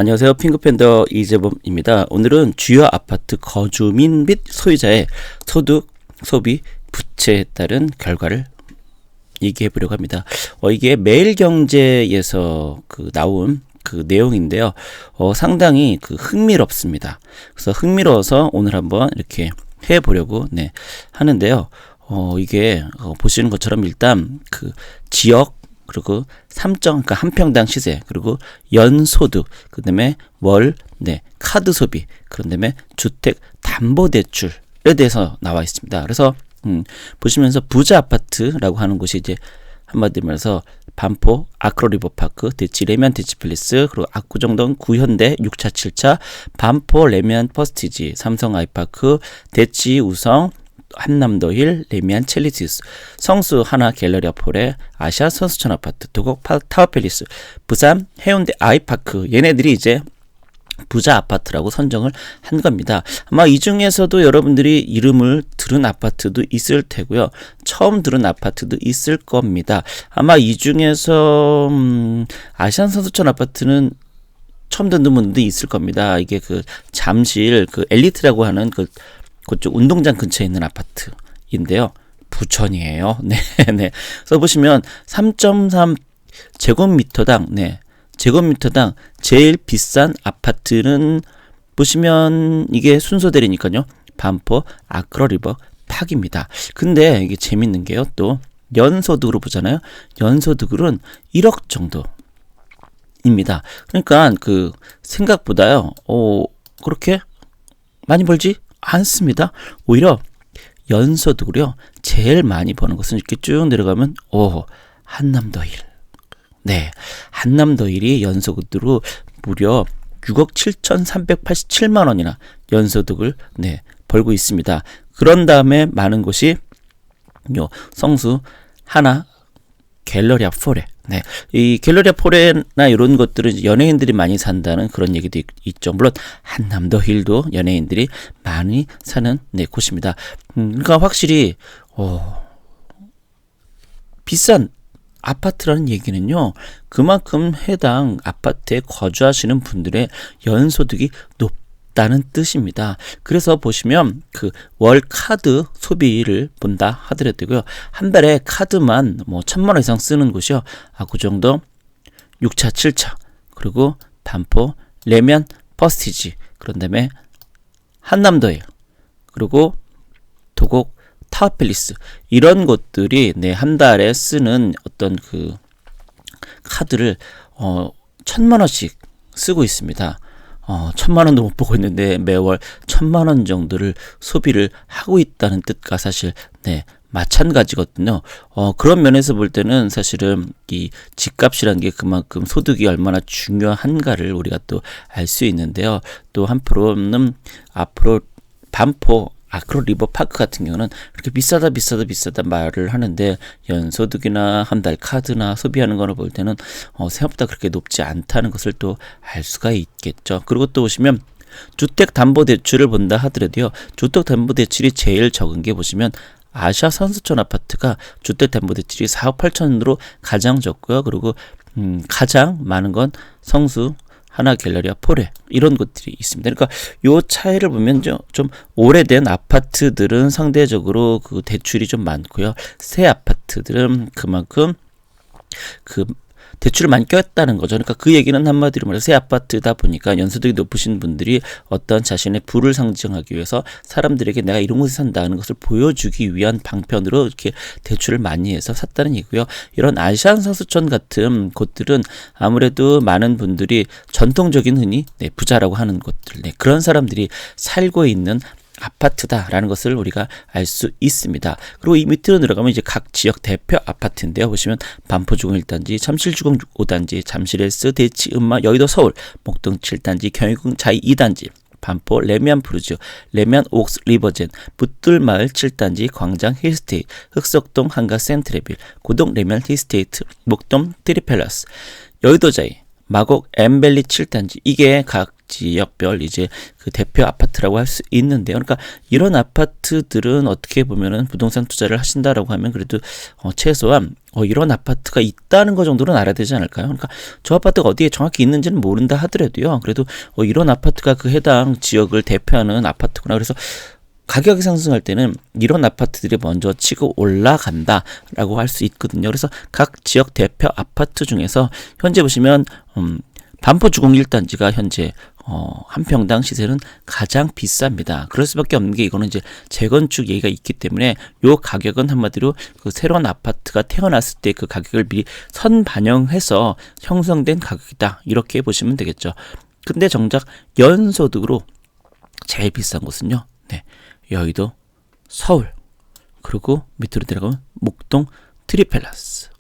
안녕하세요. 핑크팬더 이재범입니다. 오늘은 주요 아파트 거주민 및 소유자의 소득, 소비, 부채에 따른 결과를 얘기해 보려고 합니다. 이게 매일경제에서 나온 내용인데요. 상당히 흥미롭습니다. 그래서 흥미로워서 오늘 한번 이렇게 해 보려고 하는데요. 이게 보시는 것처럼 일단 지역, 그리고 그러니까 한 평당 시세, 그리고 연소득, 그 다음에 월, 카드 소비, 그 다음에 주택 담보 대출에 대해서 나와 있습니다. 그래서 보시면서 부자 아파트라고 하는 곳이 이제 한마디로 말해서 반포, 아크로리버파크, 대치 레미안 대치플리스, 그리고 압구정동 구현대 6차, 7차, 반포 레미안 퍼스티지, 삼성 아이파크, 대치 우성, 한남더힐, 레미안 첼리티우스, 성수 하나 갤러리아 폴에 아시아 선수촌 아파트, 도곡 타워팰리스, 부산 해운대 아이파크, 얘네들이 이제 부자 아파트라고 선정을 한 겁니다. 아마 이 중에서도 여러분들이 이름을 들은 아파트도 있을 테고요. 처음 들은 아파트도 있을 겁니다. 아마 이 중에서 아시안 선수촌 아파트는 처음 듣는 분도 있을 겁니다. 이게 잠실 엘리트라고 하는 그쪽 운동장 근처에 있는 아파트인데요. 부천이에요. 네. 그래서 보시면 3.3 제곱미터당, 제곱미터당 제일 비싼 아파트는 보시면 이게 순서대로니까요. 반포, 아크로리버 팍입니다. 근데 이게 재밌는 게요. 또 연소득으로 보잖아요. 연소득은 1억 정도입니다. 그러니까 생각보다요. 그렇게 많이 벌지 않습니다. 오히려 연소득으로요. 제일 많이 버는 것은 이렇게 쭉 내려가면 한남더힐. 한남더힐이 연소득으로 무려 6억 7,387만 원이나 연소득을 벌고 있습니다. 그런 다음에 많은 곳이 성수 하나 갤러리아 폴에 이 갤러리아 폴에나 이런 것들은 연예인들이 많이 산다는 그런 얘기도 있죠. 물론 한남더힐도 연예인들이 많이 사는 곳입니다. 그러니까 확실히 비싼 아파트라는 얘기는요, 그만큼 해당 아파트에 거주하시는 분들의 연소득이 높다는 뜻입니다. 그래서 보시면 월 카드 소비를 본다 하더라도요, 한 달에 카드만 1,000만 원 이상 쓰는 곳이요, 압구정동 6차, 7차, 그리고 반포, 레미안, 퍼스티지, 그런 다음에 한남더힐, 그리고 도곡, 타워팰리스, 이런 곳들이 한 달에 쓰는 어떤 카드를 1,000만 원씩 쓰고 있습니다. 1,000만 원도 못 보고 있는데 매월 1,000만 원 정도를 소비를 하고 있다는 뜻과 사실 마찬가지거든요. 그런 면에서 볼 때는 사실은 이 집값이라는 게 그만큼 소득이 얼마나 중요한가를 우리가 또 알 수 있는데요. 또 한편으로는 앞으로 반포 아크로리버파크 같은 경우는 그렇게 비싸다 말을 하는데 연소득이나 한 달 카드나 소비하는 거를 볼 때는 생각보다 그렇게 높지 않다는 것을 또 알 수가 있겠죠. 그리고 또 보시면 주택담보대출을 본다 하더라도요, 주택담보대출이 제일 적은 게 보시면 아시아 선수촌 아파트가 주택담보대출이 4억 8천으로 가장 적고요. 그리고 가장 많은 건 성수 하나 갤러리아 폴에 이런 곳들이 있습니다. 그러니까 요 차이를 보면 좀 오래된 아파트들은 상대적으로 대출이 좀 많고요. 새 아파트들은 그만큼 대출을 많이 꼈다는 거죠. 그러니까 그 얘기는 한마디로 말해서 새 아파트다 보니까 연소득이 높으신 분들이 어떤 자신의 부를 상징하기 위해서 사람들에게 내가 이런 곳에 산다는 것을 보여주기 위한 방편으로 이렇게 대출을 많이 해서 샀다는 얘기고요. 이런 아시안 선수촌 같은 곳들은 아무래도 많은 분들이 전통적인 흔히 부자라고 하는 곳들, 그런 사람들이 살고 있는 아파트다라는 것을 우리가 알 수 있습니다. 그리고 이 밑으로 내려가면 이제 각 지역 대표 아파트인데요. 보시면 반포주공 1단지, 잠실주공 5단지, 잠실헬스, 대치, 음마, 여의도 서울, 목동 7단지, 경희궁 자이 2단지, 반포 레미안 푸르지오, 레미안 옥스 리버젠, 붙들마을 7단지, 광장 힐스테이트, 흑석동 한가 센트레빌, 고동 레미안 힐스테이트, 목동 트리펠러스, 여의도 자이, 마곡 엠벨리 7단지, 이게 각 지역별 이제 그 대표 아파트라고 할 수 있는데요. 그러니까 이런 아파트들은 어떻게 보면은 부동산 투자를 하신다라고 하면 그래도 최소한 이런 아파트가 있다는 것 정도는 알아야 되지 않을까요? 그러니까 저 아파트가 어디에 정확히 있는지는 모른다 하더라도요. 그래도 이런 아파트가 그 해당 지역을 대표하는 아파트구나. 그래서 가격이 상승할 때는 이런 아파트들이 먼저 치고 올라간다라고 할 수 있거든요. 그래서 각 지역 대표 아파트 중에서 현재 보시면 반포 주공 1단지가 현재 한 평당 시세는 가장 비쌉니다. 그럴 수밖에 없는 게 이거는 이제 재건축 얘기가 있기 때문에 요 가격은 한마디로 그 새로운 아파트가 태어났을 때 그 가격을 미리 선반영해서 형성된 가격이다. 이렇게 보시면 되겠죠. 근데 정작 연소득으로 제일 비싼 곳은요. 네. 여의도, 서울, 그리고 밑으로 내려가면 목동 트리플러스.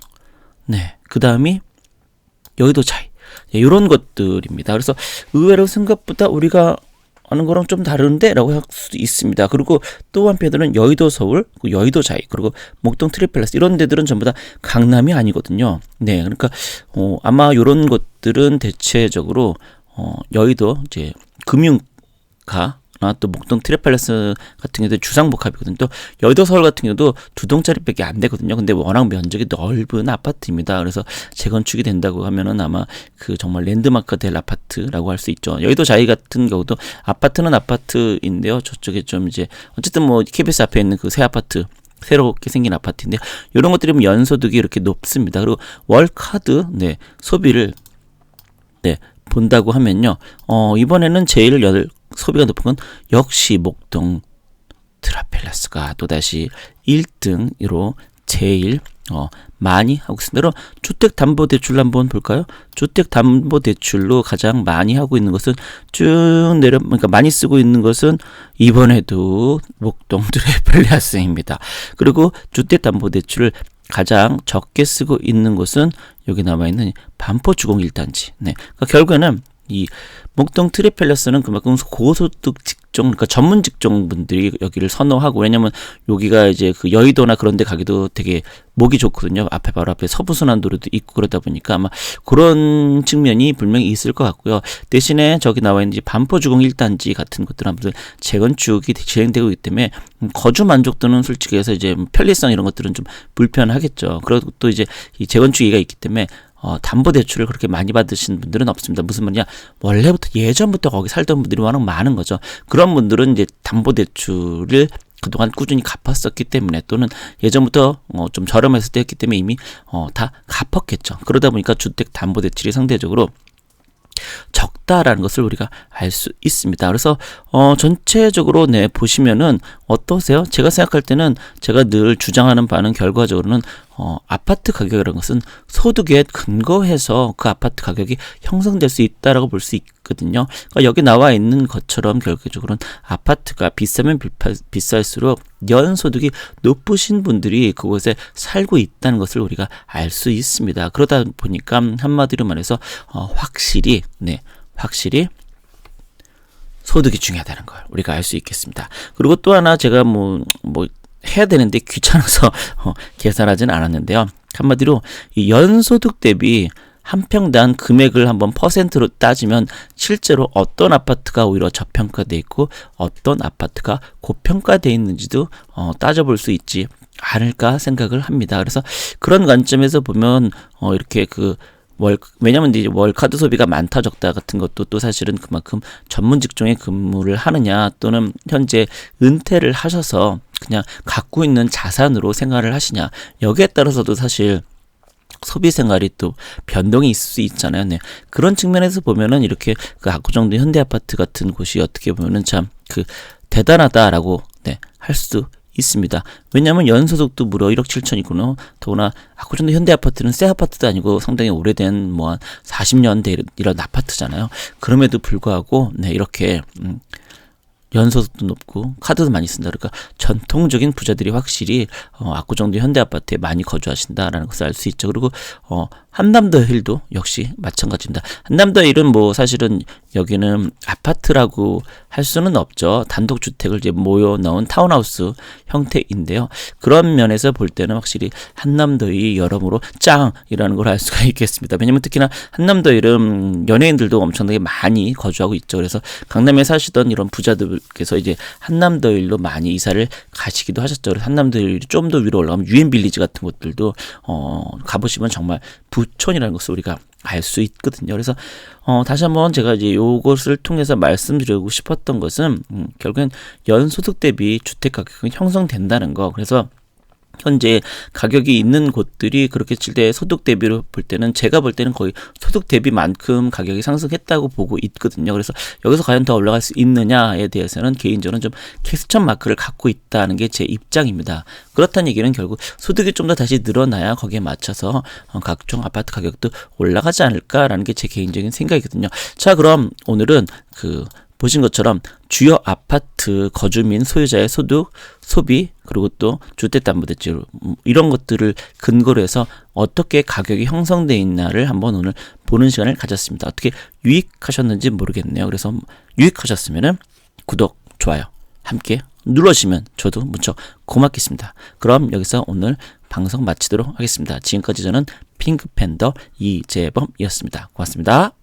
네. 그 다음이 여의도 차이. 이런 것들입니다. 그래서 의외로 생각보다 우리가 아는 거랑 좀 다른데 라고 할 수도 있습니다. 그리고 또 한편으로는 여의도 서울, 여의도 자이, 그리고 목동 트리플러스 이런 데들은 전부 다 강남이 아니거든요. 네, 그러니까 아마 이런 것들은 대체적으로 여의도 이제 금융가 또 목동 트리플러스 같은 경우도 주상복합이거든요. 또 여의도 서울 같은 경우도 2동짜리밖에 안 되거든요. 근데 워낙 면적이 넓은 아파트입니다. 그래서 재건축이 된다고 하면은 아마 그 정말 랜드마크가 될 아파트라고 할 수 있죠. 여의도 자이 같은 경우도 아파트는 아파트인데요. 저쪽에 좀 이제 어쨌든 뭐 KBS 앞에 있는 그 새 아파트 새롭게 생긴 아파트인데 이런 것들이 연소득이 이렇게 높습니다. 그리고 월카드 소비를 본다고 하면요. 이번에는 제일 소비가 높은 건 역시 목동 트라펠라스가 또다시 1등으로 제일 많이 하고 있습니다. 주택담보대출 한번 볼까요? 주택담보대출로 가장 많이 하고 있는 것은 그러니까 많이 쓰고 있는 것은 이번에도 목동 트라펠라스입니다. 그리고 주택담보대출을 가장 적게 쓰고 있는 곳은 여기 남아있는 반포 주공 1단지. 네. 그러니까 결국에는 이 목동 트리플러스는 그만큼 고소득 직종, 그러니까 전문 직종 분들이 여기를 선호하고, 왜냐면 여기가 이제 그 여의도나 그런 데 가기도 되게 목이 좋거든요. 바로 앞에 서부순환도로도 있고 그러다 보니까 아마 그런 측면이 분명히 있을 것 같고요. 대신에 저기 나와 있는 반포주공 1단지 같은 것들은 아무튼 재건축이 진행되고 있기 때문에 거주 만족도는 솔직히 해서 이제 편리성 이런 것들은 좀 불편하겠죠. 그리고 또 이제 이 재건축 얘기가 있기 때문에 담보대출을 그렇게 많이 받으신 분들은 없습니다. 무슨 말이냐, 원래부터 예전부터 거기 살던 분들이 워낙 많은 거죠. 그런 분들은 이제 담보대출을 그동안 꾸준히 갚았었기 때문에, 또는 예전부터 좀 저렴했을 때 했기 때문에 이미 다 갚았겠죠. 그러다 보니까 주택담보대출이 상대적으로 적다라는 것을 우리가 알 수 있습니다. 그래서 전체적으로 보시면은 어떠세요? 제가 생각할 때는 제가 늘 주장하는 바는 결과적으로는 아파트 가격이라는 것은 소득에 근거해서 그 아파트 가격이 형성될 수 있다라고 볼 수 있거든요. 그러니까 여기 나와 있는 것처럼 결과적으로는 아파트가 비싸면 비쌀수록 연소득이 높으신 분들이 그곳에 살고 있다는 것을 우리가 알 수 있습니다. 그러다 보니까 한마디로 말해서 확실히 소득이 중요하다는 걸 우리가 알 수 있겠습니다. 그리고 또 하나 제가 뭐 해야 되는데 귀찮아서 계산하지는 않았는데요. 한마디로 이 연소득 대비 한 평당 금액을 한번 퍼센트로 따지면 실제로 어떤 아파트가 오히려 저평가돼 있고 어떤 아파트가 고평가돼 있는지도 따져볼 수 있지 않을까 생각을 합니다. 그래서 그런 관점에서 보면 이렇게 왜냐면 이제 월카드 소비가 많다 적다 같은 것도 또 사실은 그만큼 전문 직종에 근무를 하느냐, 또는 현재 은퇴를 하셔서 그냥 갖고 있는 자산으로 생활을 하시냐, 여기에 따라서도 사실 소비 생활이 또 변동이 있을 수 있잖아요. 네. 그런 측면에서 보면은 이렇게 그 압구정동 현대아파트 같은 곳이 어떻게 보면은 참 대단하다라고 할 수도 있습니다. 왜냐하면 연소득도 무려 1억 7천이고요. 더구나 압구정동 현대아파트는 새 아파트도 아니고 상당히 오래된 한 40년 된 이런 아파트잖아요. 그럼에도 불구하고 이렇게 연소득도 높고 카드도 많이 쓴다. 그러니까 전통적인 부자들이 확실히 압구정동 현대아파트에 많이 거주하신다라는 것을 알 수 있죠. 그리고 한남더 힐도 역시 마찬가지입니다. 한남더 힐은 사실은 여기는 아파트라고 할 수는 없죠. 단독주택을 이제 모여 넣은 타운하우스 형태인데요. 그런 면에서 볼 때는 확실히 한남더위 여러모로 짱이라는 걸 알 수가 있겠습니다. 왜냐면 특히나 한남더위는 연예인들도 엄청나게 많이 거주하고 있죠. 그래서 강남에 사시던 이런 부자들께서 이제 한남더위로 많이 이사를 가시기도 하셨죠. 그래서 한남더위 좀 더 위로 올라가면 유엔빌리지 같은 곳들도 가보시면 정말 부촌이라는 것을 우리가 알 수 있거든요. 그래서 다시 한번 제가 이제 요것을 통해서 말씀드리고 싶었던 것은 결국엔 연소득 대비 주택 가격이 형성된다는 거. 그래서 현재 가격이 있는 곳들이 그렇게 칠 때 소득 대비로 볼 때는 제가 볼 때는 거의 소득 대비만큼 가격이 상승했다고 보고 있거든요. 그래서 여기서 과연 더 올라갈 수 있느냐에 대해서는 개인적으로 좀 캐스천 마크를 갖고 있다는 게 제 입장입니다. 그렇다는 얘기는 결국 소득이 좀 더 다시 늘어나야 거기에 맞춰서 각종 아파트 가격도 올라가지 않을까라는 게 제 개인적인 생각이거든요. 자, 그럼 오늘은 보신 것처럼 주요 아파트 거주민 소유자의 소득, 소비, 그리고 또 주택담보대출 이런 것들을 근거로 해서 어떻게 가격이 형성되어 있나를 한번 오늘 보는 시간을 가졌습니다. 어떻게 유익하셨는지 모르겠네요. 그래서 유익하셨으면 구독, 좋아요 함께 눌러주시면 저도 무척 고맙겠습니다. 그럼 여기서 오늘 방송 마치도록 하겠습니다. 지금까지 저는 핑크팬더 이재범이었습니다. 고맙습니다.